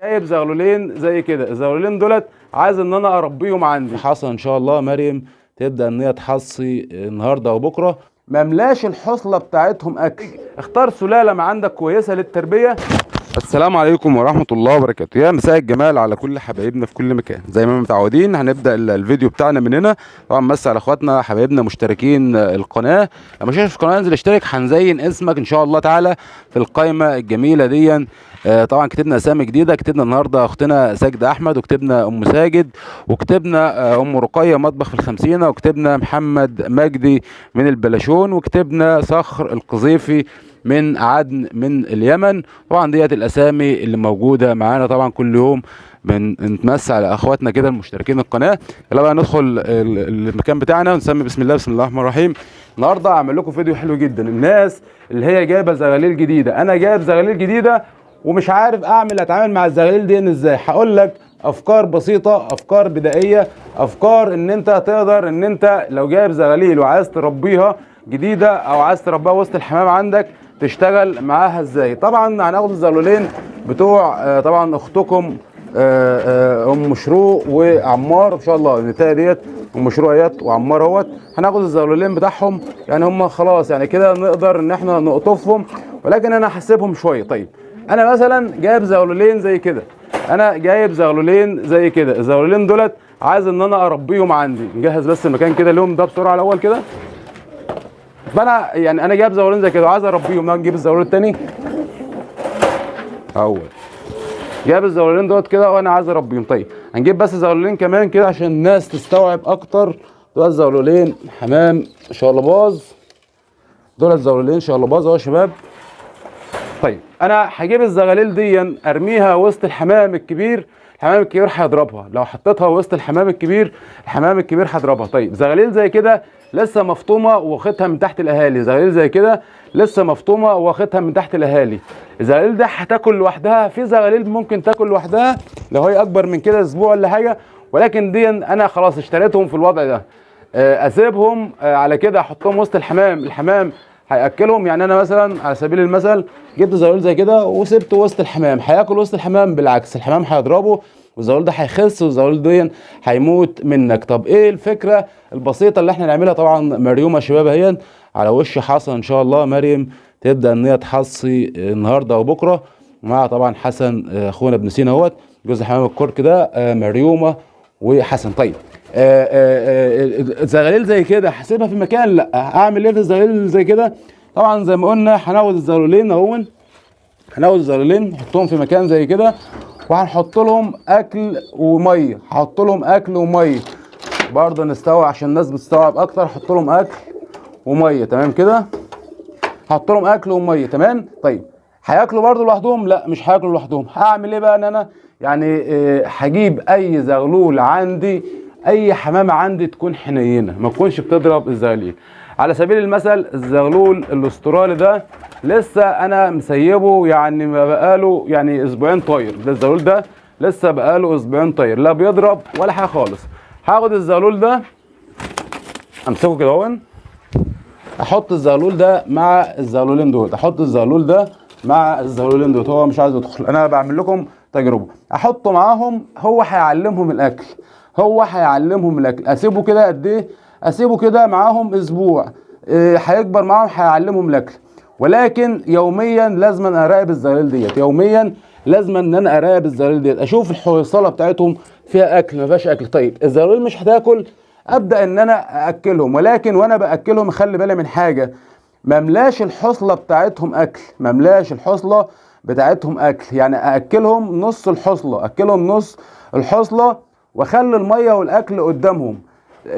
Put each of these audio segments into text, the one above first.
جايب زغلولين زي كده. الزغلولين دولت عايز ان انا اربيهم عندي. حصل ان شاء الله مريم تبدا ان هي تحصي النهارده وبكره. مملاش الحصله بتاعتهم اكل. اختار سلاله ما عندك كويسه للتربيه. السلام عليكم ورحمة الله وبركاته. يا مساء الجمال على كل حبايبنا في كل مكان. زي ما متعودين هنبدأ الفيديو بتاعنا من هنا. طبعا بس على اخواتنا حبايبنا مشتركين القناة، لما شايف القناة انزل اشترك، هنزين اسمك ان شاء الله تعالى في القائمة الجميلة دي. طبعا كتبنا اسامي جديدة، كتبنا النهارده اختنا ساجدة احمد، وكتبنا ام ساجد، وكتبنا ام رقية مطبخ في الخمسينة، وكتبنا محمد مجدي من البلاشون، وكتبنا صخر القذيفي من عدن من اليمن. طبعا ديت الاسامي اللي موجوده معانا. طبعا كل يوم بنتمسى على اخواتنا كده المشتركين القناه. يلا بقى ندخل المكان بتاعنا ونسمي بسم الله. بسم الله الرحمن الرحيم. النهارده هعمل لكم فيديو حلو جدا. الناس اللي هي جايبه زغاليل جديده، انا جايب زغاليل جديده ومش عارف اتعامل مع الزغاليل دي ازاي. هقول لك افكار بسيطه، افكار بدائيه، افكار ان انت تقدر ان انت لو جايب زغاليل وعايز تربيها جديده او عايز تربيها وسط الحمام عندك تشتغل معاها ازاي. طبعا هناخد الزغلولين بتوع طبعا اختكم ام شروق وعمار ان شاء الله. النتايه ديت ام شروق اهيت وعمار اهوت. هناخد الزغلولين بتاعهم، يعني هم خلاص يعني كده نقدر ان احنا نقطفهم، ولكن انا هسيبهم شويه. طيب انا مثلا جايب زغلولين زي كده، الزغلولين دولت عايز ان انا اربيهم عندي. نجهز بس المكان كده لهم ده بسرعه الاول كده. فانا يعني انا جايب زغلولين زي كده وعايز اربيهم. نجيب الزغلول التاني اول. جايب الزغلولين دوت كده وانا عايز اربيهم. طيب هنجيب بس زغلولين كمان كده عشان الناس تستوعب اكتر. دول الزغلولين حمام شقلباز، دول الزغلولين شقلباز اهو يا شباب. طيب انا هجيب الزغاليل دي ارميها وسط الحمام الكبير. الحمام الكبير هيضربها. لو حطيتها وسط الحمام الكبير، الحمام الكبير هيضربها. طيب زغاليل زي كده لسه مفطومه واخدها من تحت الاهالي. زغاليل زي كده لسه مفطومه واخدها من تحت الاهالي. الزغاليل ده هتاكل لوحدها. في زغاليل ممكن تاكل لوحدها لو هي اكبر من كده اسبوع ولا حاجه، ولكن دي انا خلاص اشتريتهم في الوضع ده. اسيبهم على كده، احطهم وسط الحمام. الحمام هياكلهم. يعني انا مثلا على سبيل المثل جبت زغلول زي كده وسبته وسط الحمام، هياكل وسط الحمام. بالعكس الحمام هيضربه والزغلول ده هيخس والزغلول ده هيموت منك. طب ايه الفكره البسيطه اللي احنا نعملها؟ طبعا مريومه شباب اهي على وش حصن ان شاء الله. مريم تبدا ان هي تحصي النهارده وبكره مع طبعا حسن اخونا ابن سينا اهوت جوز حمام الكرك ده. مريومه وحسن. طيب زغاليل زي كده هسيبها في مكان؟ لا. اعمل ايه في الزغاليل زي كده؟ طبعا زي ما قلنا هناخد الزغلولين اهون، هناخد الزغلولين نحطهم في مكان زي كده وهنحط لهم اكل وميه. هحط لهم اكل وميه برضه نستوعب عشان الناس بتستوعب اكتر. هحط لهم اكل وميه تمام كده. هحط لهم اكل وميه تمام. طيب هياكلوا برضه لوحدهم؟ لا مش هياكلوا لوحدهم. هعمل ايه بقى؟ ان انا يعني هجيب اي زغلول عندي، اي حمامه عندي تكون حنينه ما تكونش بتضرب الزغاليل. على سبيل المثل الزغلول الاسترالي ده لسه انا مسيبه، يعني ما بقاله يعني اسبوعين طاير. ده الزغلول ده لسه بقاله اسبوعين طاير، لا بيضرب ولا حاجه خالص. هاخد الزغلول ده امسكه كده اهون، احط الزغلول ده مع الزغلولين دول، احط الزغلول ده مع الزغلولين دول. هو مش عايز يدخل، انا بعمل لكم تجربه. احطه معاهم، هو هيعلمهم الاكل، اسيبه كده قد ايه؟ اسيبه كده معاهم اسبوع. هيكبر معاهم هيعلمهم الاكل. ولكن يوميا لازم اراقب الزغاليل ديت، يوميا لازم ان انا اراقب الزغاليل ديت، اشوف الحويصله بتاعتهم فيها اكل ما فيهاش اكل. طيب الزغاليل مش هتاكل، ابدا ان انا ااكلهم. ولكن وانا باكلهم اخلي بالي من حاجه، مملاش الحصله بتاعتهم اكل، يعني ااكلهم نص الحصله، واخلي الميه والاكل قدامهم.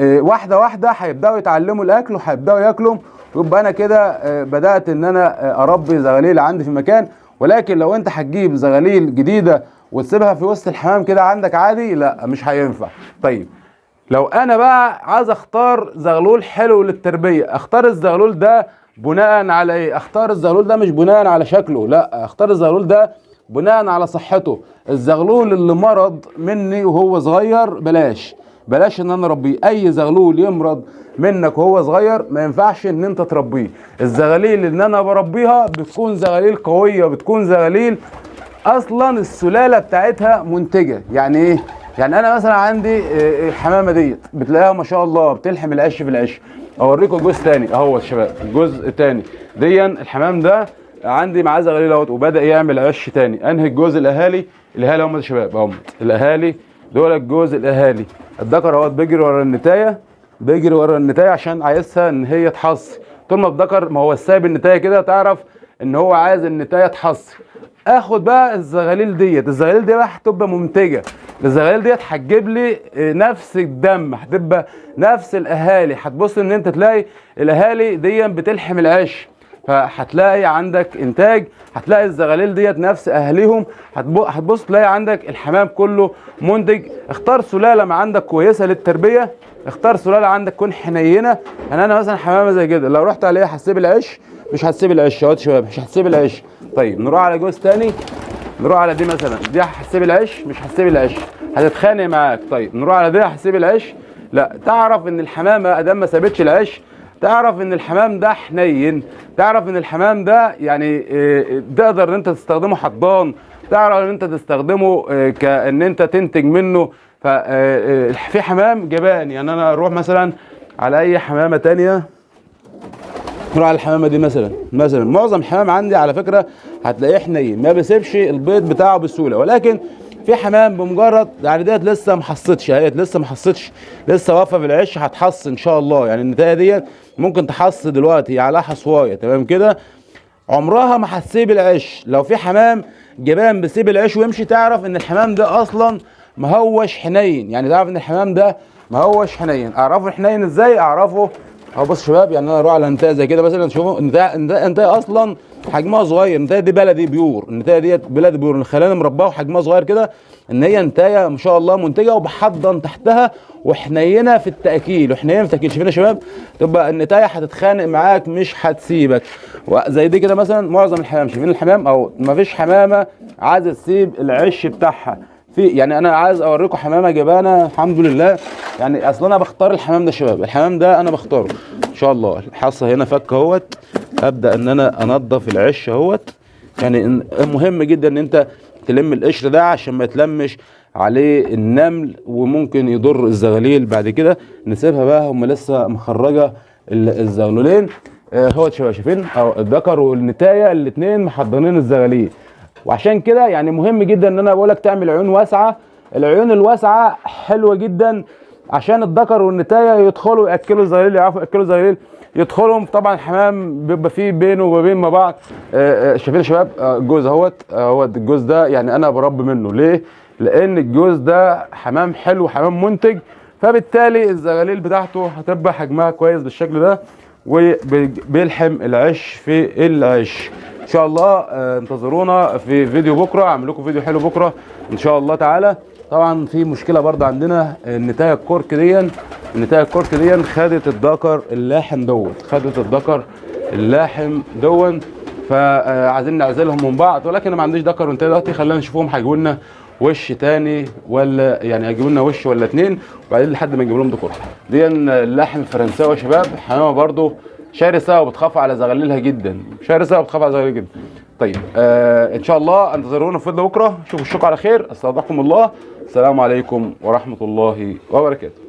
واحده واحده هيبداوا يتعلموا الاكل وهيبداوا ياكلوا. يبقى انا كده بدات ان انا اربي زغاليل عندي في مكان. ولكن لو انت هتجيب زغاليل جديده وتسيبها في وسط الحمام كده عندك عادي، لا مش هينفع. طيب لو انا بقى عايز اختار زغلول حلو للتربيه، اختار الزغلول ده بناء على ايه؟ اختار الزغلول ده مش بناء على شكله، لا اختار الزغلول ده بناء على صحته. الزغلول اللي مرض مني وهو صغير بلاش ان انا اربيه. اي زغلول يمرض منك وهو صغير ما ينفعش ان انت تربيه. الزغاليل اللي انا بربيها بتكون زغاليل قويه، بتكون زغاليل اصلا السلاله بتاعتها منتجه. يعني ايه؟ يعني انا مثلا عندي الحمامه ديت بتلاقيها ما شاء الله بتلحم العش في العش. اوريكم جزء تاني اهو يا شباب، الجزء التاني ديا الحمام ده عندي معاه زغليل اهوت وبدا يعمل عش تاني. انهي الجزء الاهالي هم يا شباب اهم الاهالي دول، الجزء الاهالي. الذكر اهوت بيجري ورا النتايه، بيجري ورا النتايه عشان عايزها ان هي تحصي. طول ما الذكر ما هو سايب النتايه كده تعرف ان هو عايز النتايه تحصي. اخد بقى الزغاليل ديت، الزغاليل دي بقى هتبقى منتجه. الزغاليل ديت هتجيب لي نفس الدم، هتبقى نفس الاهالي. هتبص ان انت تلاقي الاهالي دي بتلحم العش، فهتلاقي عندك انتاج. هتلاقي الزغاليل ديت نفس اهاليهم، هتبص تلاقي عندك الحمام كله منتج. اختار سلاله ما عندك كويسه للتربيه، اختار سلاله عندك تكون حنينه. يعني انا مثلا حمامه زي كده لو رحت عليها هتسيب العش، مش هتسيب العش يا شباب، مش هتسيب العش. طيب نروح على جوز تاني، نروح على دي مثلا، دي هتسيب العش، مش هتسيب العش، هتتخانق معاك. طيب نروح على دي هتسيب العش، لا. تعرف ان الحمامه ادام ما سابتش العش، تعرف ان الحمام ده حنين، تعرف ان الحمام ده يعني تقدر ان انت تستخدمه حضان، تعرف ان انت تستخدمه كان انت تنتج منه. ففي حمام جبان. يعني انا اروح مثلا على اي حمامه تانية، نروح على الحمامه دي مثلا معظم الحمام عندي على فكره هتلاقيه حنين، ما بيسيبش البيض بتاعه بسهوله. ولكن في حمام بمجرد يعني ديت لسه ما حصتش، اهيت لسه ما حصتش، لسه واقفه في العش، هتحص ان شاء الله. يعني النتايه ديت ممكن تحص دلوقتي على حصوايه تمام كده، عمرها ما هتسيب العش. لو في حمام جبان بيسيب العش ويمشي، تعرف ان الحمام ده اصلا ما هوش حنين. يعني تعرف ان الحمام ده ما هوش حنين. اعرفه حنين ازاي؟ اعرفه اهو. بص شباب، يعني انا اروح على نتايه زي كده مثلا، شوفوا نتايه اصلا حجمها صغير. النتايه دي بلدي بيور، النتايه ديت بلدي بيور، خلينا مرباه وحجمها صغير كده. ان هي نتايه ما شاء الله منتجه وبحضن تحتها وحنينه في التاكيل، وحنينه في التاكيل. شايفين يا شباب؟ تبقى النتايه هتتخانق معاك مش هتسيبك. زي دي كده مثلا معظم الحمام، شايفين الحمام او ما فيش حمامه عايزه تسيب العش بتاعها. يعني انا عايز اوريكم حمامه جبانه الحمد لله. يعني اصلا انا بختار الحمام ده شباب، الحمام ده انا بختاره ان شاء الله. الحصه هنا فك اهوت، ابدا ان انا انضف العش اهوت. يعني مهم جدا ان انت تلم القشر ده عشان ما يتلمش عليه النمل وممكن يضر الزغاليل بعد كده. نسيبها بقى هم لسه مخرجه الزغلولين اهوت شباب. شايفين اهو الذكر والنتايه الاثنين محضنين الزغاليل. وعشان كده يعني مهم جدا ان انا بقول لك تعمل عيون واسعه. العيون الواسعه حلوه جدا عشان الذكر والنتايه يدخلوا ياكلوا الزغاليل، يعرفوا ياكلوا الزغاليل يدخلهم. طبعا الحمام بيبقى فيه بينه وبين ما بعض. شايفين يا شباب الجوز اهوت، الجوز ده يعني انا بربي منه. ليه؟ لان الجوز ده حمام حلو، حمام منتج، فبالتالي الزغاليل بتاعته هتبقى حجمها كويس بالشكل ده وبيلحم العش في العش ان شاء الله. انتظرونا في فيديو بكره، اعمل لكم فيديو حلو بكره ان شاء الله تعالى. طبعا في مشكله برضه عندنا، النتايه الكرك دي خدت الذكر اللاحم دون، فعايزين نعزلهم من بعض. ولكن انا ما عنديش ذكر وانتايه دلوقتي، خلينا نشوفهم هيجيبوا لنا وش تاني ولا يعني هيجيبوا لنا وش ولا اتنين، وبعدين لحد ما نجيب لهم ذكور. دي اللحم الفرنساوي يا شباب، حمامه برضه شرسه وبتخاف على زغاليلها جدا، طيب ان شاء الله انتظرونا في فيديو بكره. شوفوا الشوق على خير، استودعكم الله. السلام عليكم ورحمه الله وبركاته.